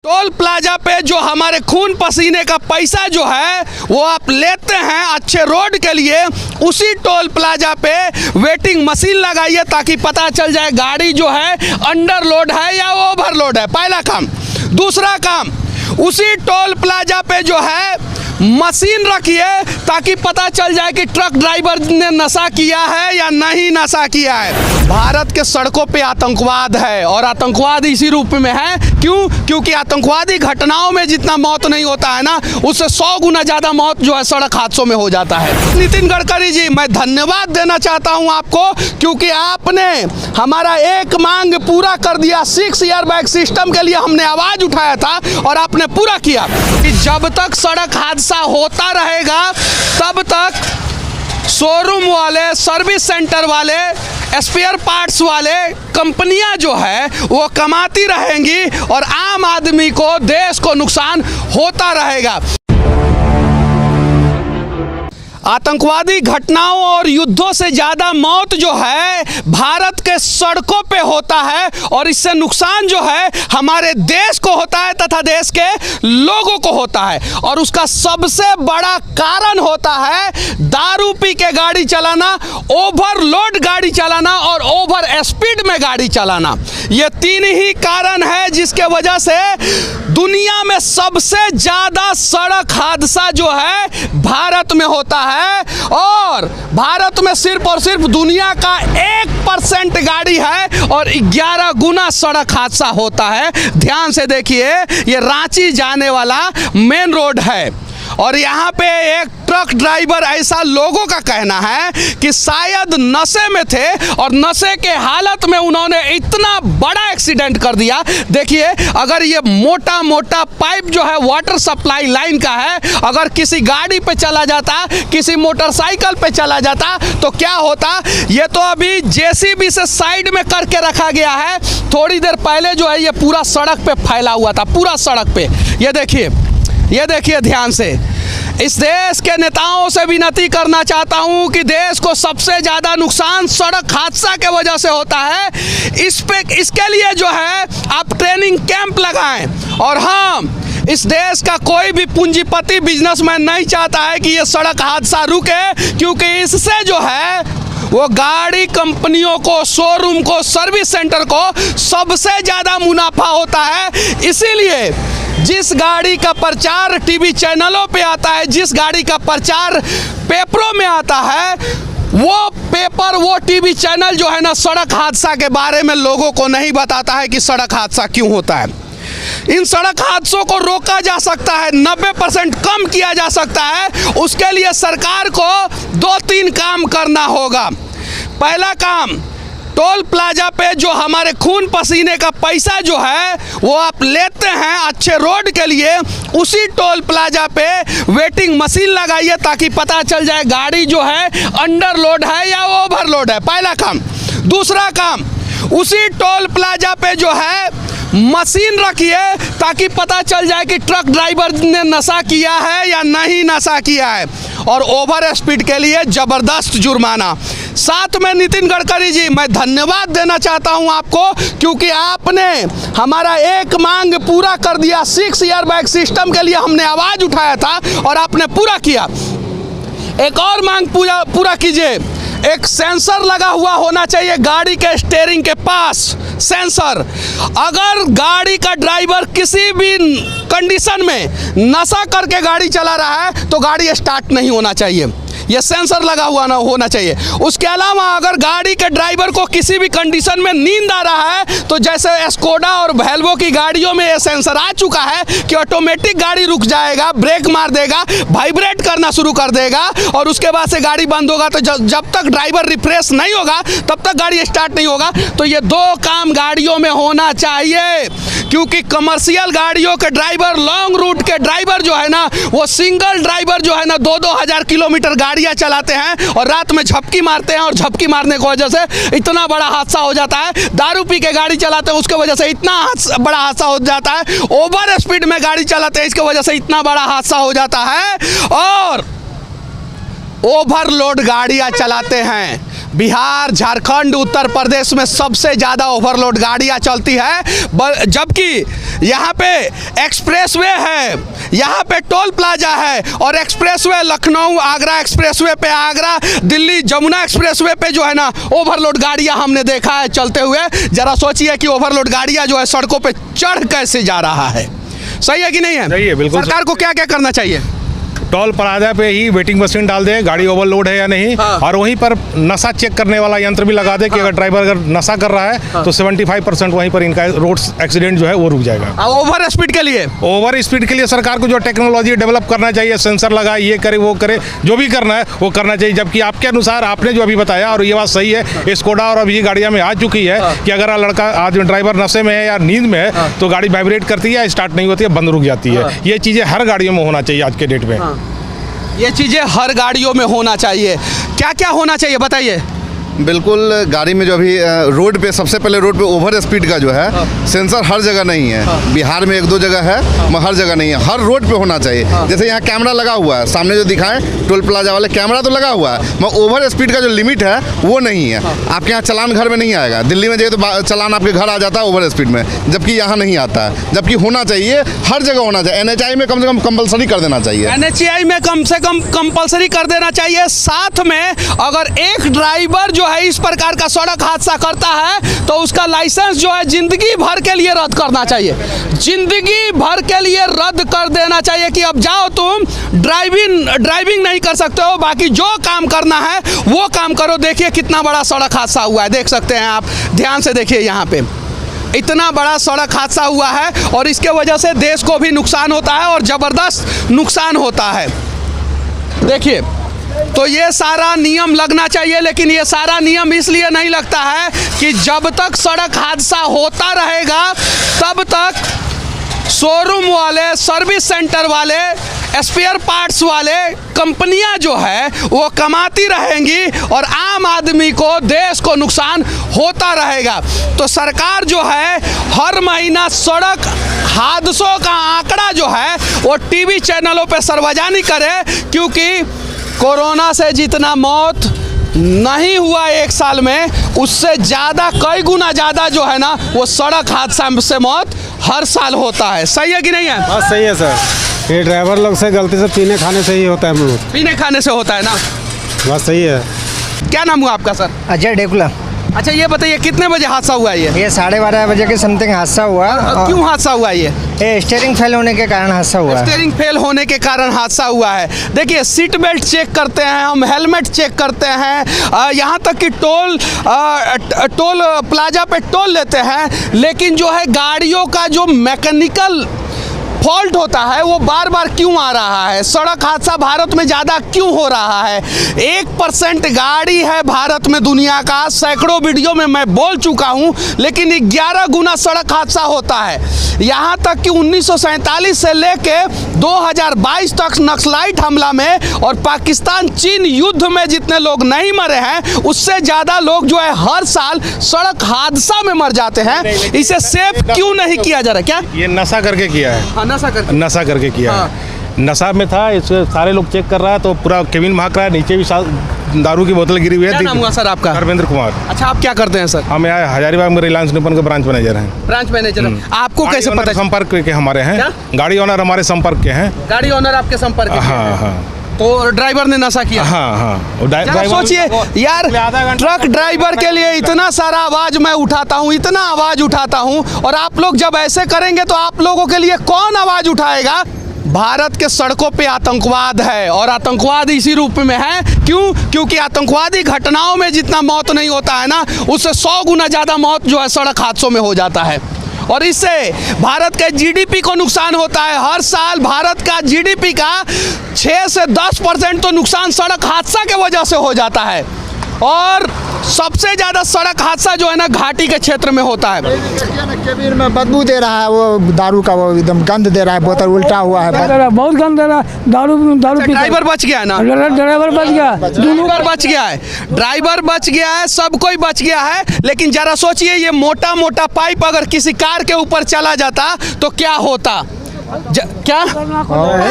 Toll plaza पे जो हमारे खून पसीने का पैसा जो है वो आप लेते हैं अच्छे रोड के लिए, उसी टोल प्लाजा पे वेटिंग मशीन लगाइए ताकि पता चल जाए गाड़ी जो है अंडरलोड है या ओवरलोड है। पहला काम। दूसरा काम, उसी टोल प्लाजा पे जो है मशीन रखिए ताकि पता चल जाए कि ट्रक ड्राइवर ने नशा किया है या नहीं नशा किया है। भारत के सड़कों पे आतंकवाद है और आतंकवाद इसी रूप में है। क्यों? क्योंकि आतंकवादी घटनाओं में जितना मौत नहीं होता है ना, उससे 100 गुना ज़्यादा मौत जो है सड़क हादसों में हो जाता है। नितिन गडकरी जी, मैं धन्यवाद देना चाहता हूं आपको, क्योंकि आपने हमारा एक मांग पूरा कर दिया। 6 ईयर बैग सिस्टम के लिए हमने आवाज़ उठाया था और आपने पूरा किया कि जब तक सड़क हादसा होता रहेगा तब तक शोरूम वाले, सर्विस सेंटर वाले, स्पेयर पार्ट्स वाले कंपनियां जो है वो कमाती रहेंगी और आम आदमी को, देश को नुकसान होता रहेगा। आतंकवादी घटनाओं और युद्धों से ज़्यादा मौत जो है भारत के सड़कों पे होता है और इससे नुकसान जो है हमारे देश को होता है तथा देश के लोगों को होता है। और उसका सबसे बड़ा कारण होता है दारू पी के गाड़ी चलाना, ओवरलोड गाड़ी चलाना और ओवर स्पीड में गाड़ी चलाना। ये 3 ही कारण है जिसके वजह से दुनिया में सबसे ज़्यादा सड़क हादसा जो है भारत में होता है। और भारत में सिर्फ और सिर्फ दुनिया का 1% गाड़ी है और 11 गुना सड़क हादसा होता है। ध्यान से देखिए, ये रांची जाने वाला मेन रोड है और यहाँ पे एक ट्रक ड्राइवर, ऐसा लोगों का कहना है कि शायद नशे में थे और नशे के हालत में उन्होंने इतना बड़ा एक्सीडेंट कर दिया। देखिए, अगर ये मोटा मोटा पाइप जो है वाटर सप्लाई लाइन का है, अगर किसी गाड़ी पे चला जाता, किसी मोटरसाइकिल पे चला जाता तो क्या होता। ये तो अभी जेसीबी से साइड में करके रखा गया है, थोड़ी देर पहले जो है ये पूरा सड़क पे फैला हुआ था, पूरा सड़क पे। ये देखिए ध्यान से। इस देश के नेताओं से विनती करना चाहता हूं कि देश को सबसे ज़्यादा नुकसान सड़क हादसा के वजह से होता है। इसके लिए जो है आप ट्रेनिंग कैंप लगाएं। और हाँ, इस देश का कोई भी पूंजीपति, बिजनेसमैन नहीं चाहता है कि ये सड़क हादसा रुके, क्योंकि इससे जो है वो गाड़ी कंपनियों को, शोरूम को, सर्विस सेंटर को सबसे ज़्यादा मुनाफा होता है। इसीलिए जिस गाड़ी का प्रचार टीवी चैनलों पे आता है, जिस गाड़ी का प्रचार पेपरों में आता है, वो पेपर, वो टीवी चैनल जो है ना, सड़क हादसा के बारे में लोगों को नहीं बताता है कि सड़क हादसा क्यों होता है। इन सड़क हादसों को रोका जा सकता है, 90% कम किया जा सकता है। उसके लिए सरकार को 2-3 काम करना होगा। पहला काम, टोल प्लाजा पे जो हमारे खून पसीने का पैसा जो है वो आप लेते हैं अच्छे रोड के लिए, उसी टोल प्लाजा पे वेटिंग मशीन लगाइए ताकि पता चल जाए गाड़ी जो है अंडरलोड है या ओवरलोड है। पहला काम। दूसरा काम, उसी टोल प्लाजा पे जो है मशीन रखिए ताकि पता चल जाए कि ट्रक ड्राइवर ने नशा किया है या नहीं नशा किया है। और ओवर स्पीड के लिए ज़बरदस्त जुर्माना। साथ में नितिन गडकरी जी, मैं धन्यवाद देना चाहता हूं आपको, क्योंकि आपने हमारा एक मांग पूरा कर दिया। 6 ईयर बैग सिस्टम के लिए हमने आवाज़ उठाया था और आपने पूरा किया। एक और मांग पूरा कीजिए। एक सेंसर लगा हुआ होना चाहिए गाड़ी के स्टीयरिंग के पास, सेंसर। अगर गाड़ी का ड्राइवर किसी भी कंडीशन में नशा करके गाड़ी चला रहा है तो गाड़ी स्टार्ट नहीं होना चाहिए, ये सेंसर लगा हुआ ना होना चाहिए। उसके अलावा अगर गाड़ी के ड्राइवर को किसी भी कंडीशन में नींद आ रहा है तो जैसे स्कोडा और वोल्वो की गाड़ियों में ये सेंसर आ चुका है कि ऑटोमेटिक गाड़ी रुक जाएगा, ब्रेक मार देगा, वाइब्रेट करना शुरू कर देगा और उसके बाद से गाड़ी बंद होगा। तो जब तक ड्राइवर रिफ्रेश नहीं होगा तब तक गाड़ी स्टार्ट नहीं होगा। तो ये 2 काम गाड़ियों में होना चाहिए, क्योंकि कमर्शियल गाड़ियों के ड्राइवर, लॉन्ग रूट के ड्राइवर जो है ना, वो सिंगल ड्राइवर जो है ना 2-2 हज़ार किलोमीटर गाड़ियाँ चलाते हैं और रात में झपकी मारते हैं और झपकी मारने की वजह से इतना बड़ा हादसा हो जाता है। दारू पी के गाड़ी चलाते हैं उसके वजह से इतना बड़ा हादसा हो जाता है। ओवर स्पीड में गाड़ी चलाते हैं इसके वजह से इतना बड़ा हादसा हो जाता है। और ओवरलोड गाड़ियाँ चलाते हैं, बिहार, झारखंड, उत्तर प्रदेश में सबसे ज़्यादा ओवरलोड गाड़ियाँ चलती है, जबकि यहाँ पे एक्सप्रेसवे है, यहाँ पे टोल प्लाजा है और एक्सप्रेसवे लखनऊ आगरा एक्सप्रेसवे पे आगरा दिल्ली जमुना एक्सप्रेसवे पे जो है ना ओवरलोड गाड़ियाँ हमने देखा है चलते हुए। जरा सोचिए कि ओवरलोड गाड़ियाँ जो है सड़कों पे चढ़ कैसे जा रहा है। सही है कि नहीं है? सही है, बिल्कुल। सरकार को क्या क्या करना चाहिए? टोल प्लाजा पे ही वेटिंग मशीन डाल दे, गाड़ी ओवरलोड है या नहीं। हाँ। और वहीं पर नशा चेक करने वाला यंत्र भी लगा दे कि अगर ड्राइवर अगर नशा कर रहा है तो 75% वहीं पर इनका रोड एक्सीडेंट जो है वो रुक जाएगा। ओवर स्पीड के लिए सरकार को जो टेक्नोलॉजी डेवलप करना चाहिए, सेंसर लगाए, ये करे वो करे, जो भी करना है वो करना चाहिए। जबकि आपके अनुसार आपने जो अभी बताया और ये बात सही है, स्कोडा और अभी गाड़ियाँ में आ चुकी है कि अगर लड़का आज ड्राइवर नशे में है या नींद में है तो गाड़ी वाइब्रेट करती है, स्टार्ट नहीं होती है, बंद रुक जाती है। ये चीज़ें हर गाड़ियों में होना चाहिए आज के डेट में। ये चीज़ें हर गाड़ियों में होना चाहिए। क्या क्या होना चाहिए बताइए? बिल्कुल, गाड़ी में जो अभी रोड पे सबसे पहले रोड पे ओवर स्पीड का जो है सेंसर हर जगह नहीं है। बिहार में 1-2 जगह है, मगर हर जगह नहीं है। हर रोड पे होना चाहिए। जैसे यहाँ कैमरा लगा हुआ है, सामने जो दिखाएं टोल प्लाजा वाले कैमरा तो लगा हुआ है, मगर ओवर स्पीड का जो लिमिट है वो नहीं है। आपके यहाँ चालान घर में नहीं आएगा। दिल्ली में जाइए तो चालान आपके घर आ जाता है ओवर स्पीड में, जबकि यहाँ नहीं आता है। जबकि होना चाहिए, हर जगह होना चाहिए। NHI में कम से कम कंपलसरी कर देना चाहिए। NHI में कम से कम कंपलसरी कर देना चाहिए। साथ में अगर एक ड्राइवर जो है इस प्रकार का सड़क हादसा करता है तो उसका लाइसेंस जो है जिंदगी भर के लिए रद्द करना चाहिए। जिंदगी भर के लिए रद्द कर देना चाहिए कि अब जाओ तुम ड्राइविंग नहीं कर सकते हो, बाकी जो काम करना है वो काम करो। देखिए कितना बड़ा सड़क हादसा हुआ है, देख सकते हैं आप, ध्यान से देखिए। यहाँ पे इतना बड़ा सड़क हादसा हुआ है और इसके वजह से देश को भी नुकसान होता है और ज़बरदस्त नुकसान होता है। देखिए, तो ये सारा नियम लगना चाहिए, लेकिन ये सारा नियम इसलिए नहीं लगता है कि जब तक सड़क हादसा होता रहेगा तब तक शोरूम वाले, सर्विस सेंटर वाले, स्पेयर पार्ट्स वाले कंपनियां जो है वो कमाती रहेंगी और आम आदमी को, देश को नुकसान होता रहेगा। तो सरकार जो है हर महीना सड़क हादसों का आंकड़ा जो है वो टीवी चैनलों पे सार्वजनिक करे, क्योंकि कोरोना से जितना मौत नहीं हुआ एक साल में, उससे ज़्यादा, कई गुना ज़्यादा जो है ना वो सड़क हादसा से मौत हर साल होता है। सही है कि नहीं है? हाँ सही है सर। ये ड्राइवर लोग से गलती से पीने खाने से ही होता है। हम लोग पीने खाने से होता है ना? बस सही है। क्या नाम हुआ आपका सर? अजय डेकुला। अच्छा, ये बताइए कितने बजे हादसा हुआ ये? 12:30 बजे के समथिंग हादसा हुआ। क्यों हादसा हुआ ये? स्टीयरिंग फेल होने के कारण हादसा हुआ। स्टीयरिंग फेल होने के कारण हादसा हुआ है। देखिए, सीट बेल्ट चेक करते हैं हम, हेलमेट चेक करते हैं, यहाँ तक कि टोल प्लाजा पे टोल लेते हैं, लेकिन जो है गाड़ियों का जो मैकेनिकल फॉल्ट होता है वो बार बार क्यों आ रहा है? सड़क हादसा भारत में ज़्यादा क्यों हो रहा है? 1% गाड़ी है भारत में दुनिया का, सैकड़ों वीडियो में मैं बोल चुका हूँ, लेकिन 11 गुना सड़क हादसा होता है। यहाँ तक कि 1947 से लेके 2022 तक नक्सलाइट हमला में और पाकिस्तान चीन युद्ध में जितने लोग नहीं मरे हैं, उससे ज़्यादा लोग जो है हर साल सड़क हादसा में मर जाते हैं। इसे सेफ क्यों नहीं किया जा रहा? क्या ये नशा करके किया है? नशा करके किया है। नशा में था, इसको सारे लोग चेक कर रहा है तो पूरा केबिन महक रहा है, नीचे भी दारू की बोतल गिरी हुई है। क्या नाम हुआ सर आपका? धर्मेंद्र कुमार। अच्छा, आप क्या करते हैं सर? हम यहाँ हजारीबाग में रिलायंस निपन के ब्रांच मैनेजर हैं। ब्रांच मैनेजर हैं। आपको कैसे पता? संपर्क के हमारे हैं। गाड़ी ओनर हमारे संपर्क के हैं। गाड़ी ओनर आपके संपर्क के? हाँ हाँ। तो ड्राइवर ने नशा किया? हाँ। सोचिए यार, ट्रक ड्राइवर के लिए इतना सारा आवाज मैं उठाता हूँ, इतना आवाज उठाता हूँ, और आप लोग जब ऐसे करेंगे तो आप लोगों के लिए कौन आवाज उठाएगा? भारत के सड़कों पे आतंकवाद है, और आतंकवाद इसी रूप में है। क्यों? क्योंकि आतंकवादी घटनाओं में जितना मौत नहीं होता है ना, उससे 100 गुना ज़्यादा मौत जो है सड़क हादसों में हो जाता है, और इससे भारत के जीडीपी को नुकसान होता है। हर साल भारत का जीडीपी का 6 से 10% तो नुकसान सड़क हादसा के वजह से हो जाता है, और सबसे ज़्यादा सड़क हादसा जो है ना घाटी के क्षेत्र में होता है। केबिन में बदबू दे रहा है, वो दारू का, वो एकदम गंद दे रहा है, बोतल उल्टा हुआ है, बहुत गंद दे रहा है। दारू ड्राइवर बच गया है ना? ड्राइवर बच गया, ड्राइवर बच गया है, ड्राइवर बच गया है, सब कोई बच गया है। लेकिन जरा सोचिए, ये मोटा मोटा पाइप अगर किसी कार के ऊपर चला जाता तो क्या होता? क्या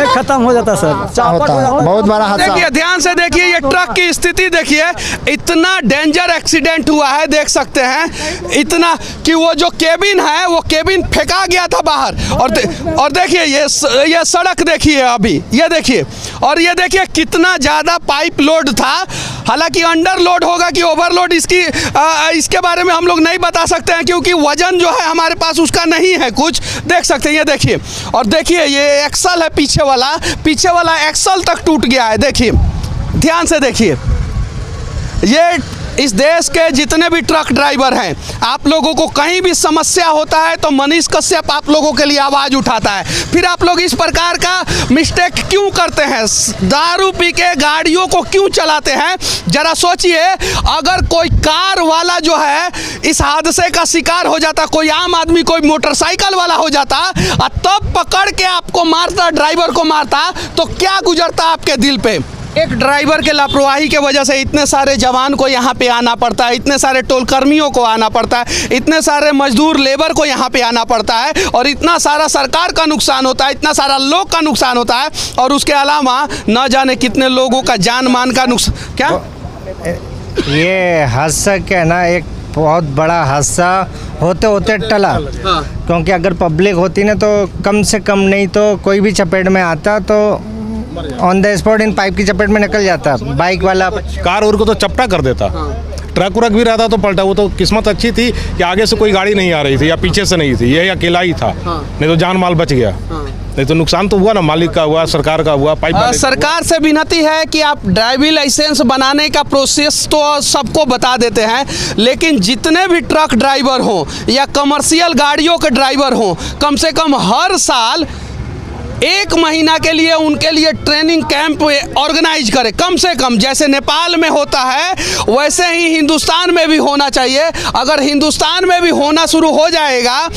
खत्म हो जाता सर। होता है बहुत बड़ा हादसा। देखिए ध्यान से देखिए, ये ट्रक की स्थिति देखिए, इतना डेंजर एक्सीडेंट हुआ है, देख सकते हैं इतना कि वो जो केबिन है वो केबिन फेंका गया था बाहर। और देखिए ये सड़क देखिए अभी, ये देखिए, और ये देखिए कितना ज़्यादा पाइप लोड था। हालांकि अंडर लोड होगा कि ओवरलोड, इसके बारे में हम लोग नहीं बता सकते हैं, क्योंकि वजन जो है हमारे पास उसका नहीं है कुछ। देख सकते हैं, ये देखिए, और देखिए ये एक्सल है, पीछे वाला एक्सल तक टूट गया है। देखिए ध्यान से देखिए, ये इस देश के जितने भी ट्रक ड्राइवर हैं, आप लोगों को कहीं भी समस्या होता है तो मनीष कश्यप आप लोगों के लिए आवाज़ उठाता है। फिर आप लोग इस प्रकार का मिस्टेक क्यों करते हैं? दारू पी के गाड़ियों को क्यों चलाते हैं? जरा सोचिए, अगर कोई कार वाला जो है इस हादसे का शिकार हो जाता, कोई आम आदमी, कोई मोटरसाइकिल वाला हो जाता और तब पकड़ के आपको मारता, ड्राइवर को मारता, तो क्या गुजरता आपके दिल पे? एक ड्राइवर के लापरवाही के वजह से इतने सारे जवान को यहाँ पे आना पड़ता है, इतने सारे टोल कर्मियों को आना पड़ता है, इतने सारे मजदूर लेबर को यहाँ पे आना पड़ता है, और इतना सारा सरकार का नुकसान होता है, इतना सारा लोग का नुकसान होता है, और उसके अलावा न जाने कितने लोगों का जान मान का नुकसान। क्या ये हादसा क्या है ना, एक बहुत बड़ा हादसा होते होते टला। क्योंकि अगर पब्लिक होती ना तो कम से कम नहीं तो कोई भी चपेट में आता तो on the spot in pipe की चपेट में निकल जाता बाइक वाला। कार और को तो चपटा कर देता। ट्रक उरक भी रहता तो पलटा। वो तो किस्मत अच्छी थी कि आगे से कोई गाड़ी नहीं आ रही थी या पीछे से नहीं थी, ये अकेला ही था। नहीं तो जान माल बच गया। नहीं तो नुकसान तो हुआ ना, मालिक का हुआ, सरकार का हुआ। सरकार से विनती है कि आप ड्राइविंग लाइसेंस बनाने का प्रोसेस तो सबको बता देते हैं, लेकिन जितने भी ट्रक ड्राइवर हों या कमर्शियल गाड़ियों के ड्राइवर हों, कम से कम हर साल 1 महीना के लिए उनके लिए ट्रेनिंग कैंप ऑर्गेनाइज करें। कम से कम जैसे नेपाल में होता है वैसे ही हिंदुस्तान में भी होना चाहिए। अगर हिंदुस्तान में भी होना शुरू हो जाएगा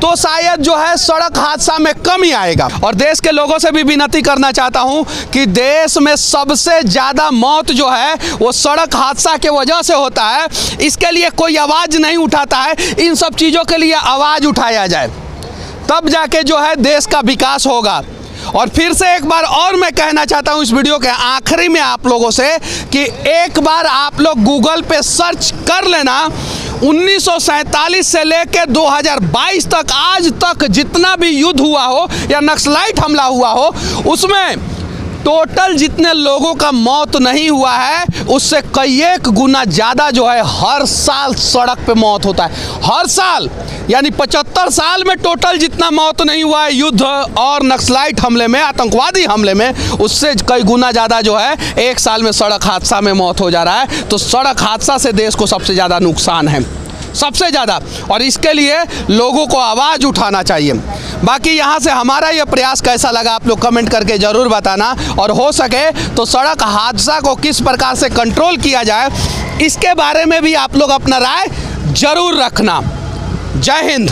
तो शायद जो है सड़क हादसा में कमी आएगा। और देश के लोगों से भी विनती करना चाहता हूं कि देश में सबसे ज़्यादा मौत जो है वो सड़क हादसा के वजह से होता है। इसके लिए कोई आवाज़ नहीं उठाता है। इन सब चीज़ों के लिए आवाज़ उठाया जाए, तब जाके जो है देश का विकास होगा। और फिर से एक बार और मैं कहना चाहता हूं इस वीडियो के आखिरी में आप लोगों से कि एक बार आप लोग गूगल पे सर्च कर लेना, 1947 से लेकर 2022 तक, आज तक जितना भी युद्ध हुआ हो या नक्सलाइट हमला हुआ हो, उसमें टोटल जितने लोगों का मौत नहीं हुआ है उससे कई एक गुना ज़्यादा जो है हर साल सड़क पे मौत होता है। हर साल, यानी 75 साल में टोटल जितना मौत नहीं हुआ है युद्ध और नक्सलाइट हमले में, आतंकवादी हमले में, उससे कई गुना ज़्यादा जो है एक साल में सड़क हादसा में मौत हो जा रहा है। तो सड़क हादसा से देश को सबसे ज़्यादा नुकसान है, सबसे ज़्यादा, और इसके लिए लोगों को आवाज़ उठाना चाहिए। बाकी यहाँ से हमारा ये प्रयास कैसा लगा आप लोग कमेंट करके ज़रूर बताना, और हो सके तो सड़क हादसा को किस प्रकार से कंट्रोल किया जाए इसके बारे में भी आप लोग अपना राय ज़रूर रखना। जय हिंद।